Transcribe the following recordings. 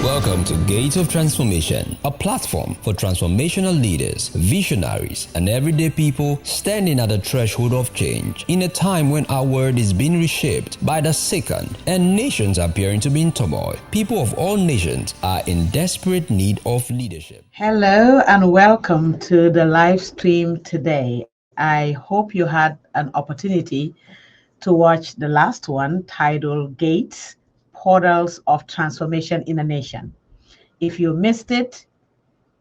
Welcome to Gates of Transformation, a platform for transformational leaders, visionaries, and everyday people standing at the threshold of change. In a time when our world is being reshaped by the second and nations appearing to be in turmoil, people of all nations are in desperate need of leadership. Hello and welcome to the live stream today. I hope you had an opportunity to watch the last one titled Gates, Portals of Transformation in a Nation. If you missed it,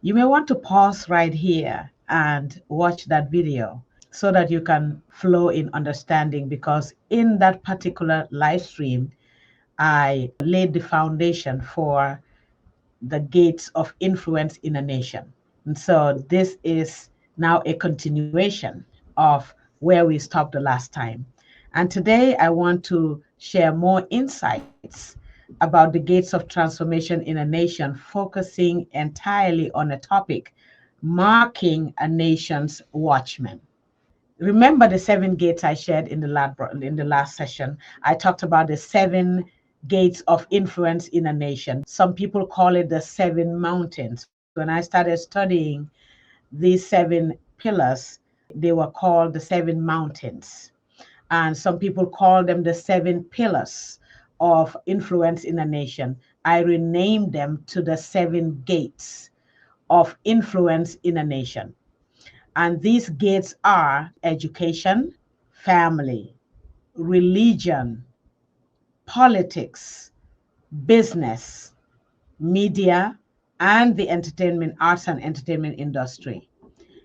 you may want to pause right here and watch that video so that you can flow in understanding, because in that particular live stream, I laid the foundation for the gates of influence in a nation. And so this is now a continuation of where we stopped the last time. And today I want to share more insights about the gates of transformation in a nation, focusing entirely on a topic marking a nation's watchman. Remember the seven gates I shared in the last session. I talked about the seven gates of influence in a nation. Some people call it the seven mountains. When I started studying these seven pillars, they were called the seven mountains. And some people call them the seven pillars of influence in a nation. I renamed them to the seven gates of influence in a nation. And these gates are education, family, religion, politics, business, media, and the arts and entertainment industry.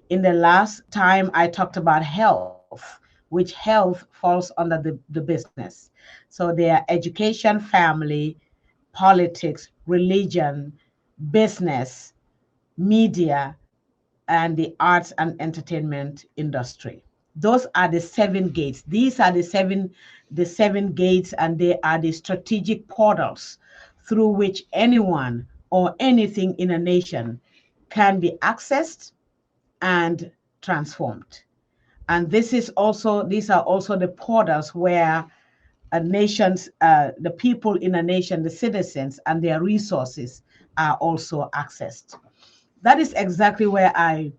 In the last time, I talked about health, which health falls under the business. So they are education, family, politics, religion, business, media, and the arts and entertainment industry. Those are the seven gates. These are the seven gates, and they are the strategic portals through which anyone or anything in a nation can be accessed and transformed. And these are also the portals where the people in a nation, the citizens and their resources are also accessed. That is exactly where I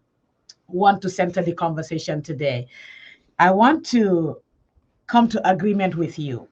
want to center the conversation today. I want to come to agreement with you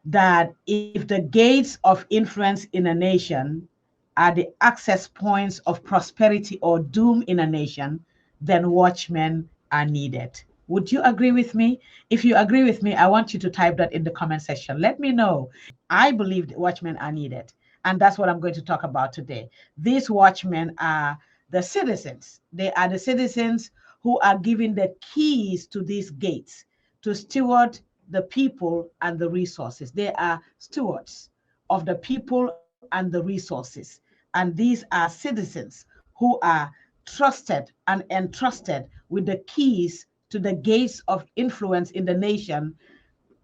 that if the gates of influence in a nation are the access points of prosperity or doom in a nation, then watchmen are needed. Would you agree with me? If you agree with me, I want you to type that in the comment section. Let me know. I believe watchmen are needed. And that's what I'm going to talk about today. These watchmen are the citizens. They are the citizens who are given the keys to these gates to steward the people and the resources. They are stewards of the people and the resources. And these are citizens who are trusted and entrusted with the keys to the gates of influence in the nation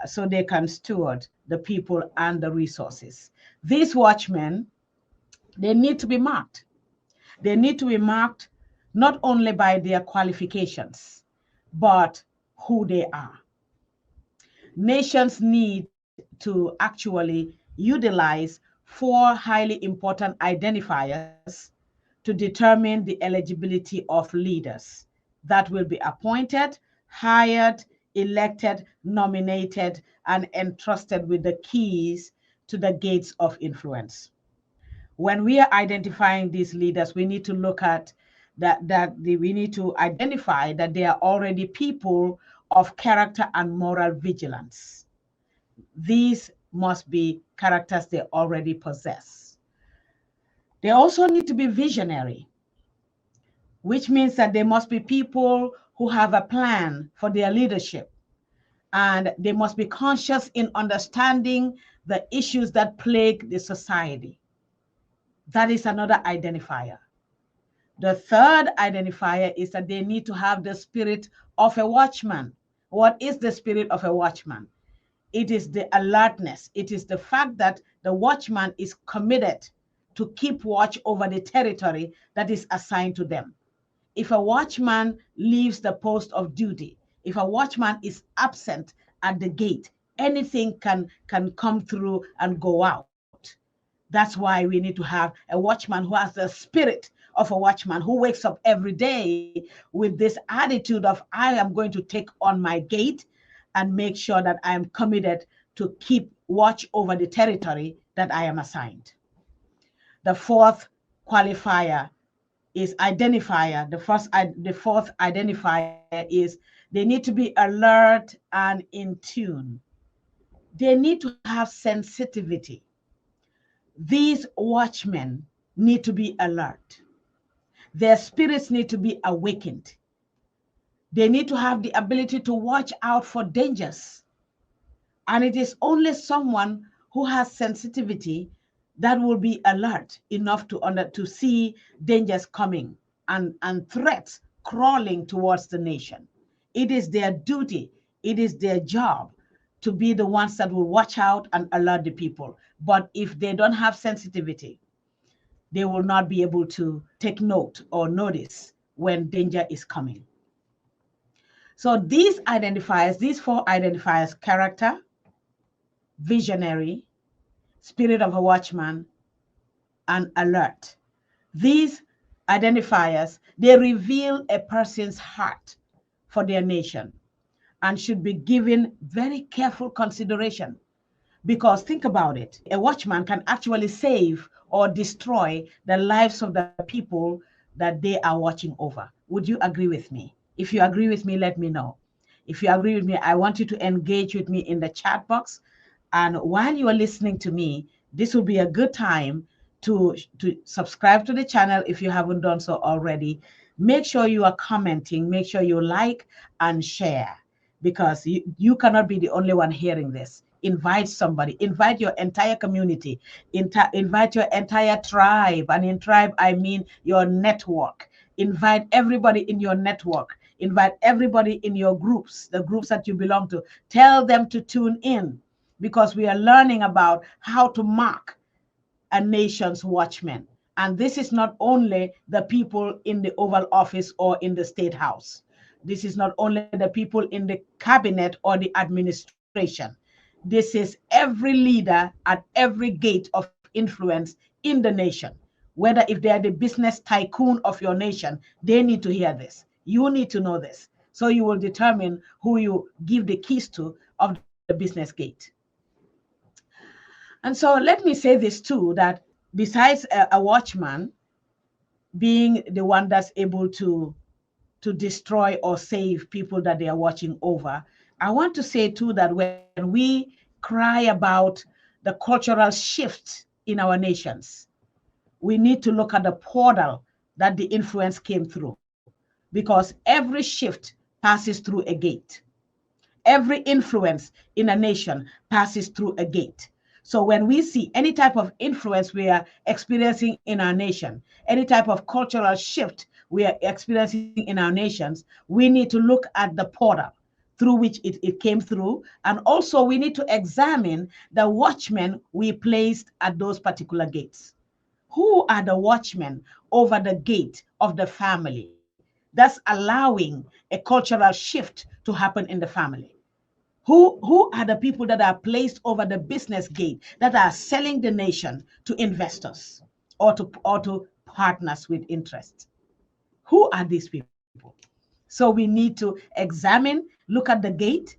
so they can steward the people and the resources. These watchmen, they need to be marked. They need to be marked not only by their qualifications, but who they are. Nations need to actually utilize four highly important identifiers to determine the eligibility of leaders that will be appointed, hired, elected, nominated, and entrusted with the keys to the gates of influence. When we are identifying these leaders, we need to look at we need to identify that they are already people of character and moral vigilance. These must be characters they already possess. They also need to be visionary, which means that they must be people who have a plan for their leadership, and they must be conscious in understanding the issues that plague the society. That is another identifier. The third identifier is that they need to have the spirit of a watchman. What is the spirit of a watchman? It is the alertness. It is the fact that the watchman is committed to keep watch over the territory that is assigned to them. If a watchman leaves the post of duty, if a watchman is absent at the gate, anything can come through and go out. That's why we need to have a watchman who has the spirit of a watchman, who wakes up every day with this attitude of, I am going to take on my gate and make sure that I am committed to keep watch over the territory that I am assigned. The fourth qualifier is identifier. The fourth identifier is they need to be alert and in tune. They need to have sensitivity. These watchmen need to be alert. Their spirits need to be awakened. They need to have the ability to watch out for dangers. And it is only someone who has sensitivity that will be alert enough to see dangers coming and threats crawling towards the nation. It is their duty, it is their job to be the ones that will watch out and alert the people. But if they don't have sensitivity, they will not be able to take note or notice when danger is coming. So these identifiers, these four identifiers, character, visionary, spirit of a watchman, and alert. These identifiers, they reveal a person's heart for their nation and should be given very careful consideration. Because think about it, a watchman can actually save or destroy the lives of the people that they are watching over. Would you agree with me? If you agree with me, let me know. If you agree with me, I want you to engage with me in the chat box. And while you are listening to me, this will be a good time to subscribe to the channel if you haven't done so already. Make sure you are commenting, make sure you like and share, because you cannot be the only one hearing this. Invite somebody, invite your entire community, invite your entire tribe. And in tribe, I mean your network. Invite everybody in your network. Invite everybody in your groups, the groups that you belong to. Tell them to tune in, because we are learning about how to mark a nation's watchmen. And this is not only the people in the Oval Office or in the State House. This is not only the people in the cabinet or the administration. This is every leader at every gate of influence in the nation. Whether if they are the business tycoon of your nation, they need to hear this. You need to know this. So you will determine who you give the keys to of the business gate. And so let me say this too, that besides a watchman being the one that's able to destroy or save people that they are watching over, I want to say too that when we cry about the cultural shift in our nations, we need to look at the portal that the influence came through, because every shift passes through a gate. Every influence in a nation passes through a gate. So when we see any type of influence we are experiencing in our nation, any type of cultural shift we are experiencing in our nations, we need to look at the portal through which it came through. And also we need to examine the watchmen we placed at those particular gates. Who are the watchmen over the gate of the family that's allowing a cultural shift to happen in the family? Who are the people that are placed over the business gate that are selling the nation to investors or to partners with interest? Who are these people? So we need to examine, look at the gate,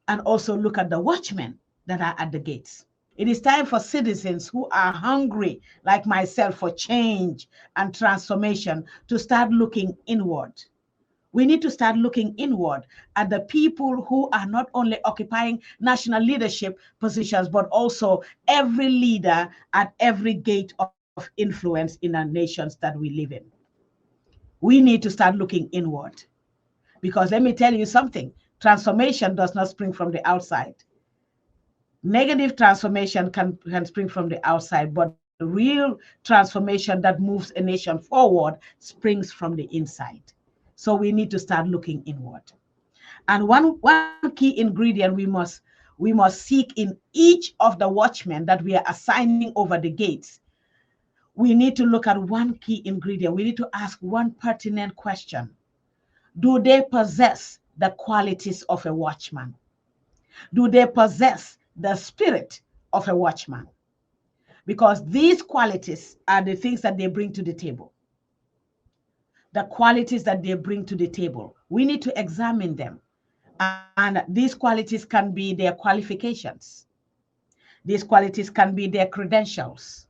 and also look at the watchmen that are at the gates. It is time for citizens who are hungry, like myself, for change and transformation to start looking inward. We need to start looking inward at the people who are not only occupying national leadership positions, but also every leader at every gate of influence in our nations that we live in. We need to start looking inward, because let me tell you something, transformation does not spring from the outside. Negative transformation can spring from the outside, but the real transformation that moves a nation forward springs from the inside. So we need to start looking inward. And one key ingredient we must seek in each of the watchmen that we are assigning over the gates. We need to look at one key ingredient. We need to ask one pertinent question. Do they possess the qualities of a watchman? Do they possess the spirit of a watchman? because these qualities are the things that they bring to the table. The qualities that they bring to the table. We need to examine them. And these qualities can be their qualifications. These qualities can be their credentials.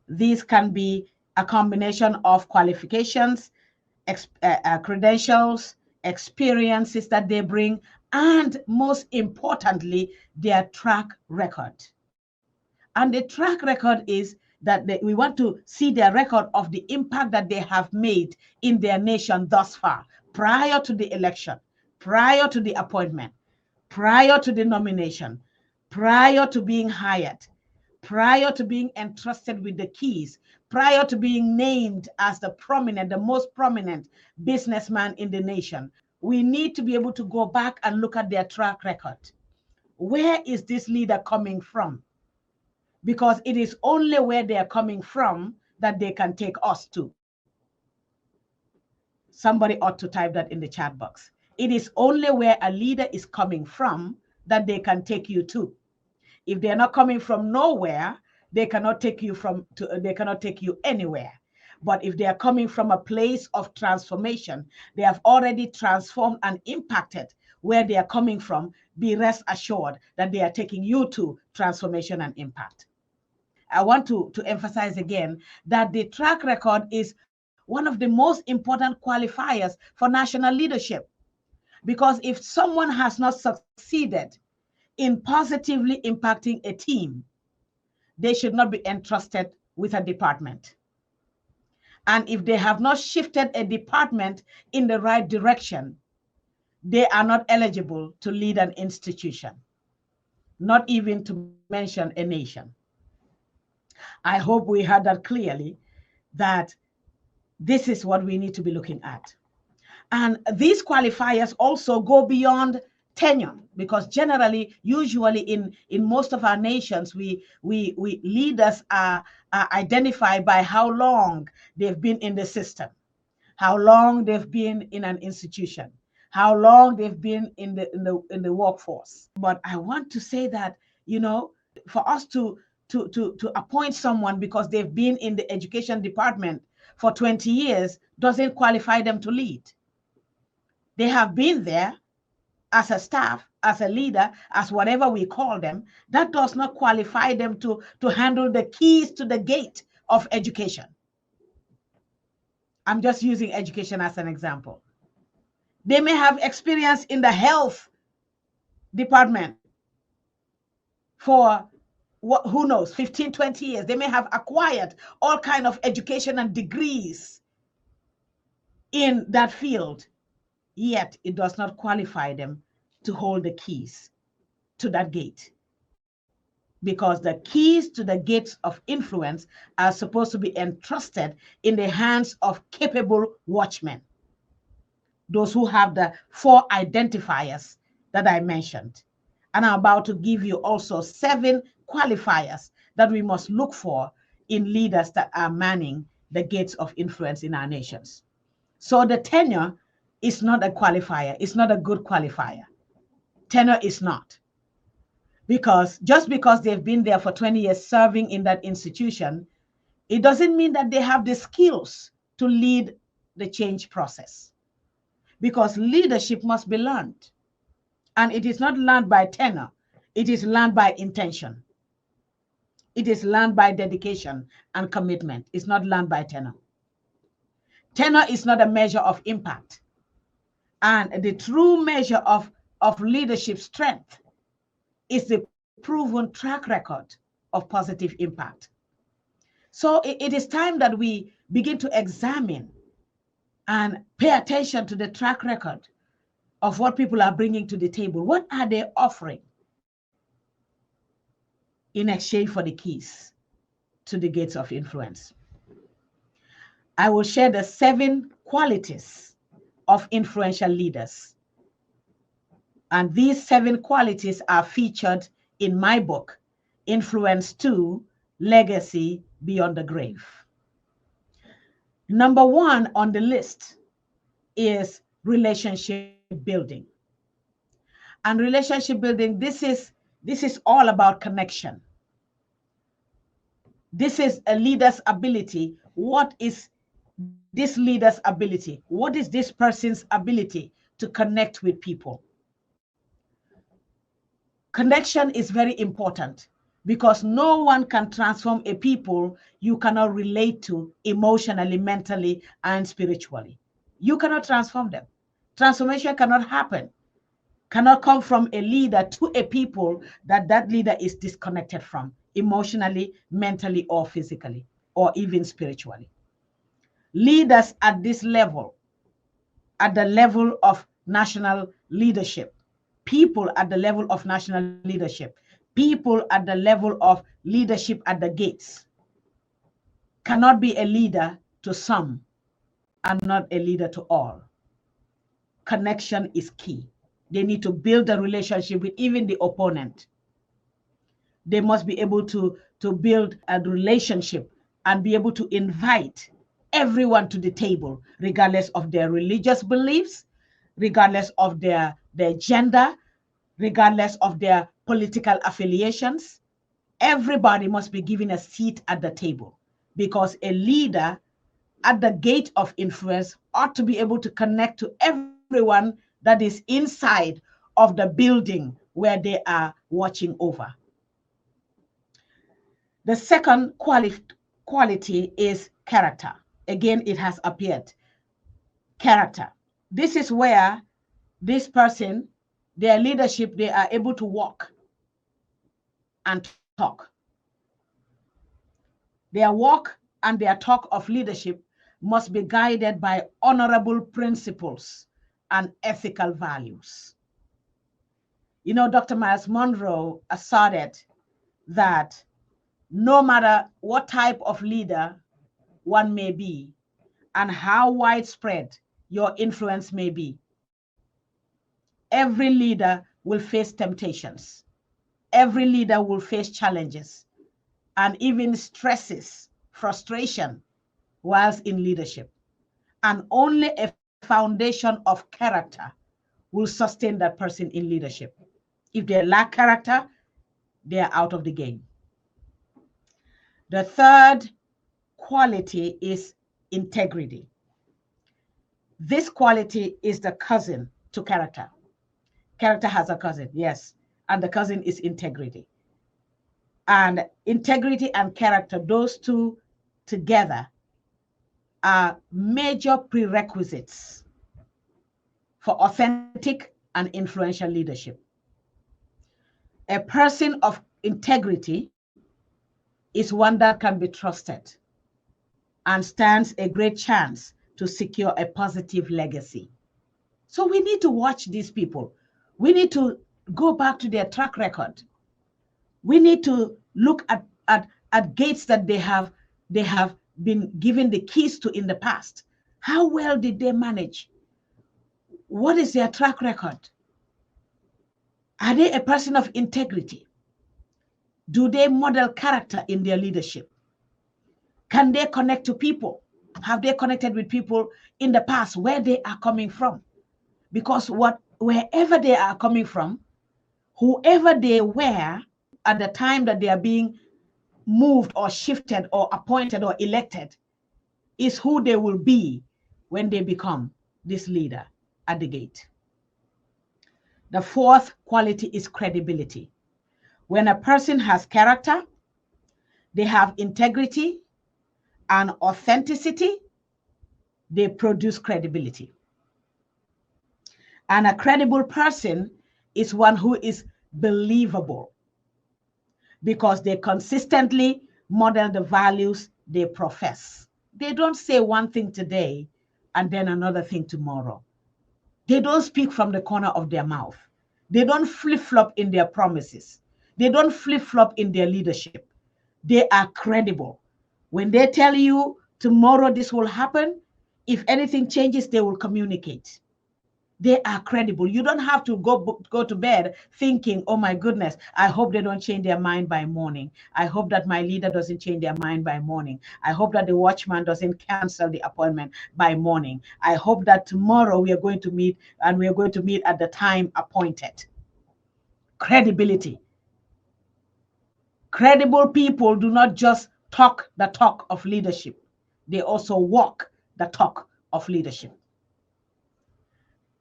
These can be a combination of qualifications, credentials, experiences that they bring, and most importantly, their track record. And the track record is that we want to see their record of the impact that they have made in their nation thus far, prior to the election, prior to the appointment, prior to the nomination, prior to being hired, prior to being entrusted with the keys, prior to being named as the most prominent businessman in the nation. We need to be able to go back and look at their track record. Where is this leader coming from? Because it is only where they are coming from that they can take us to. Somebody ought to type that in the chat box. It is only where a leader is coming from that they can take you to. If they're not coming from nowhere, they cannot take you they cannot take you anywhere. But if they are coming from a place of transformation, they have already transformed and impacted where they are coming from. Be rest assured that they are taking you to transformation and impact. I want to emphasize again that the track record is one of the most important qualifiers for national leadership. Because if someone has not succeeded in positively impacting a team, they should not be entrusted with a department. And if they have not shifted a department in the right direction, they are not eligible to lead an institution, not even to mention a nation. I hope we heard that clearly, that this is what we need to be looking at. And these qualifiers also go beyond tenure, because generally, usually in most of our nations, we leaders are identified by how long they've been in the system, how long they've been in an institution, how long they've been in the workforce. But I want to say that, for us to appoint someone because they've been in the education department for 20 years doesn't qualify them to lead. They have been there as a staff, as a leader, as whatever we call them. That does not qualify them to handle the keys to the gate of education. I'm just using education as an example. They may have experience in the health department for who knows, 15, 20 years. They may have acquired all kinds of education and degrees in that field, yet it does not qualify them to hold the keys to that gate. Because the keys to the gates of influence are supposed to be entrusted in the hands of capable watchmen. Those who have the 4 identifiers that I mentioned. And I'm about to give you also 7 qualifiers that we must look for in leaders that are manning the gates of influence in our nations. So the tenure is not a qualifier. It's not a good qualifier. Tenure is not. Because just because they've been there for 20 years serving in that institution, it doesn't mean that they have the skills to lead the change process. Because leadership must be learned. And it is not learned by tenure. It is learned by intention. It is learned by dedication and commitment. It's not learned by tenure. Tenure is not a measure of impact. And the true measure of leadership strength is the proven track record of positive impact. So it is time that we begin to examine and pay attention to the track record of what people are bringing to the table. What are they offering in exchange for the keys to the gates of influence? I will share the 7 qualities of influential leaders. And these 7 qualities are featured in my book, Influence 2, Legacy Beyond the Grave. Number 1 on the list is relationship building. And relationship building, this is all about connection. This is a leader's ability. What is this leader's ability? What is this person's ability to connect with people? Connection is very important because no one can transform a people you cannot relate to emotionally, mentally, and spiritually. You cannot transform them. Transformation cannot happen, cannot come from a leader to a people that that leader is disconnected from emotionally, mentally, or physically, or even spiritually. Leaders at this level, at the level of national leadership, people at the level of national leadership, people at the level of leadership at the gates, cannot be a leader to some and not a leader to all. Connection is key. They need to build a relationship with even the opponent. They must be able to build a relationship and be able to invite everyone to the table, regardless of their religious beliefs, regardless of their gender, regardless of their political affiliations. Everybody must be given a seat at the table because a leader at the gate of influence ought to be able to connect to everyone that is inside of the building where they are watching over. The second quality is character. Again, it has appeared. Character. This is where this person, their leadership, they are able to walk and talk. Their walk and their talk of leadership must be guided by honorable principles and ethical values. You know, Dr. Miles Monroe asserted that no matter what type of leader one may be and how widespread your influence may be, every leader will face temptations. Every leader will face challenges and even stresses, frustration whilst in leadership. And only a foundation of character will sustain that person in leadership. If they lack character, they are out of the game. The third quality is integrity. This quality is the cousin to character. Character has a cousin, yes, and the cousin is integrity. And integrity and character, those two together, are major prerequisites for authentic and influential leadership. A person of integrity is one that can be trusted and stands a great chance to secure a positive legacy. So we need to watch these people. We need to go back to their track record. We need to look at gates that they have been given the keys to in the past. How well did they manage? What is their track record? Are they a person of integrity? Do they model character in their leadership? Can they connect to people? Have they connected with people in the past where they are coming from? Because wherever they are coming from, whoever they were at the time that they are being moved or shifted or appointed or elected is who they will be when they become this leader at the gate. The fourth quality is credibility. When a person has character, they have integrity and authenticity, they produce credibility. And a credible person is one who is believable because they consistently model the values they profess. They don't say one thing today and then another thing tomorrow. They don't speak from the corner of their mouth. They don't flip-flop in their promises. They don't flip-flop in their leadership. They are credible. When they tell you tomorrow this will happen, if anything changes, they will communicate. They are credible. You don't have to go to bed thinking, oh my goodness, I hope they don't change their mind by morning. I hope that my leader doesn't change their mind by morning. I hope that the watchman doesn't cancel the appointment by morning. I hope that tomorrow we are going to meet and we are going to meet at the time appointed. Credibility. Credible people do not just talk the talk of leadership. They also walk the talk of leadership.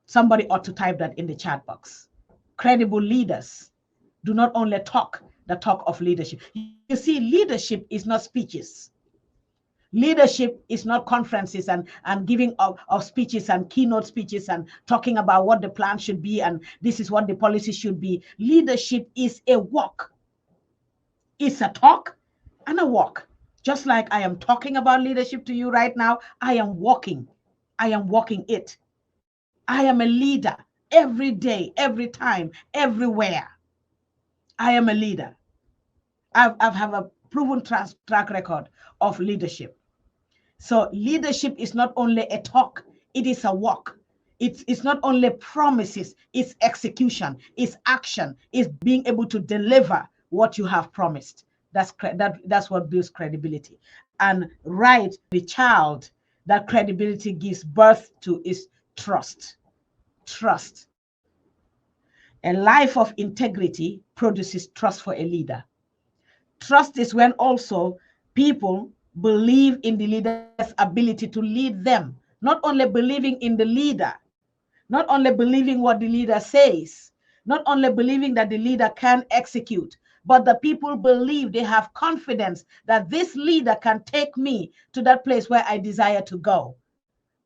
Somebody ought to type that in the chat box. Credible leaders do not only talk the talk of leadership. You see, leadership is not speeches. Leadership is not conferences and giving of speeches and keynote speeches and talking about what the plan should be and this is what the policy should be. Leadership is a walk. It's a talk and a walk. Just like I am talking about leadership to you right now, I am walking. I am walking it. I am a leader every day, every time, everywhere. I am a leader. I have a proven track record of leadership. So leadership is not only a talk, it is a walk. It's not only promises, it's execution, it's action, it's being able to deliver what you have promised. That's what builds credibility. And right, the child that credibility gives birth to is trust. Trust. A life of integrity produces trust for a leader. Trust is when also people believe in the leader's ability to lead them, not only believing in the leader, not only believing what the leader says, not only believing that the leader can execute, but the people believe, they have confidence that this leader can take me to that place where I desire to go.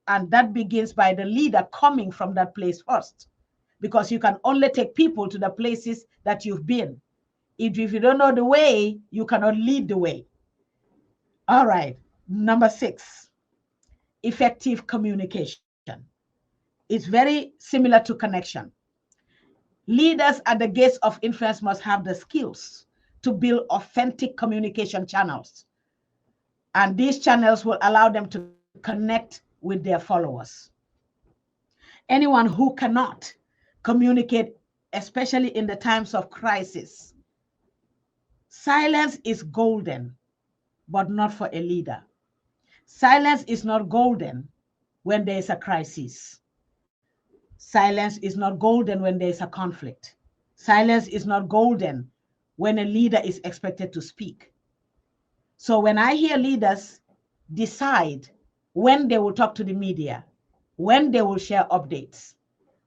And that begins by the leader coming from that place first, because you can only take people to the places that you've been. If you don't know the way, you cannot lead the way. All right, number 6, effective communication. It's very similar to connection. Leaders at the gates of influence must have the skills to build authentic communication channels. And these channels will allow them to connect with their followers. Anyone who cannot communicate, especially in the times of crisis, silence is golden, but not for a leader. Silence is not golden when there is a crisis. Silence is not golden when there is a conflict. Silence is not golden when a leader is expected to speak. So when I hear leaders decide when they will talk to the media, when they will share updates,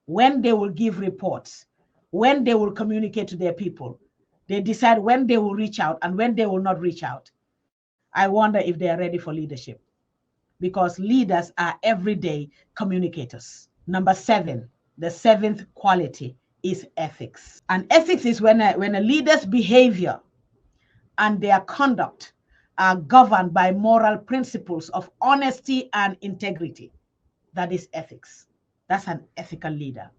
when they will give reports, when they will communicate to their people, they decide when they will reach out and when they will not reach out. I wonder if they are ready for leadership, because leaders are everyday communicators. Number 7, the 7th quality is ethics. And ethics is when a leader's behavior and their conduct are governed by moral principles of honesty and integrity. That is ethics. That's an ethical leader.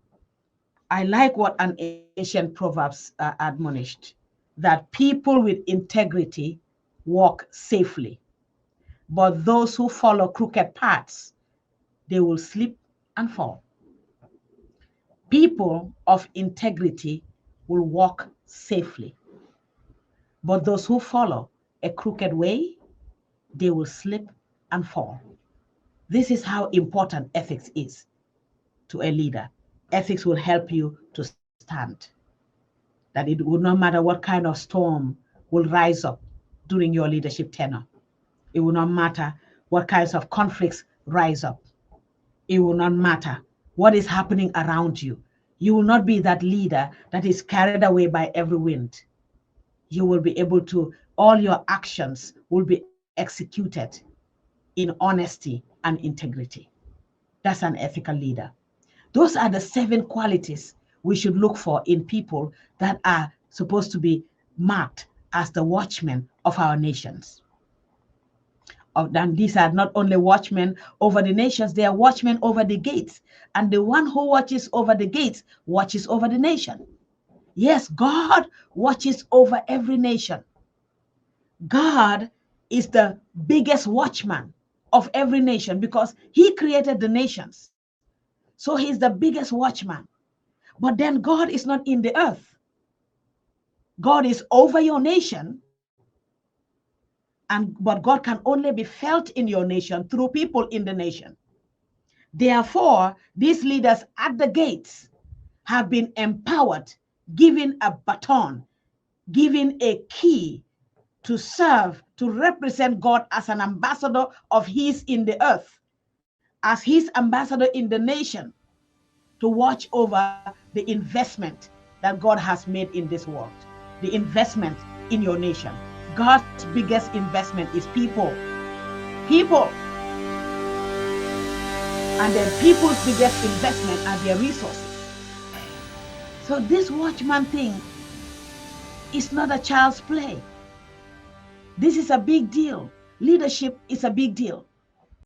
I like what an ancient Proverbs admonished, that people with integrity walk safely, but those who follow crooked paths, they will slip and fall. People of integrity will walk safely, but those who follow a crooked way, they will slip and fall. This is how important ethics is to a leader. Ethics will help you to stand. That it will not matter what kind of storm will rise up during your leadership tenure. It will not matter what kinds of conflicts rise up. It will not matter what is happening around you. You will not be that leader that is carried away by every wind. You will be able to, all your actions will be executed in honesty and integrity. That's an ethical leader. Those are the 7 qualities we should look for in people that are supposed to be marked as the watchmen of our nations. And these are not only watchmen over the nations, they are watchmen over the gates. And the one who watches over the gates watches over the nation. Yes, God watches over every nation. God is the biggest watchman of every nation because he created the nations. So he's the biggest watchman. But then God is not in the earth. God is over your nation. But God can only be felt in your nation through people in the nation. Therefore, these leaders at the gates have been empowered, given a baton, given a key to serve to represent God as an ambassador of his in the earth, as his ambassador in the nation, to watch over the investment that God has made in this world, the investment in your nation. God's biggest investment is people. People. And then people's biggest investment are their resources. So this Watchman thing is not a child's play. This is a big deal. Leadership is a big deal.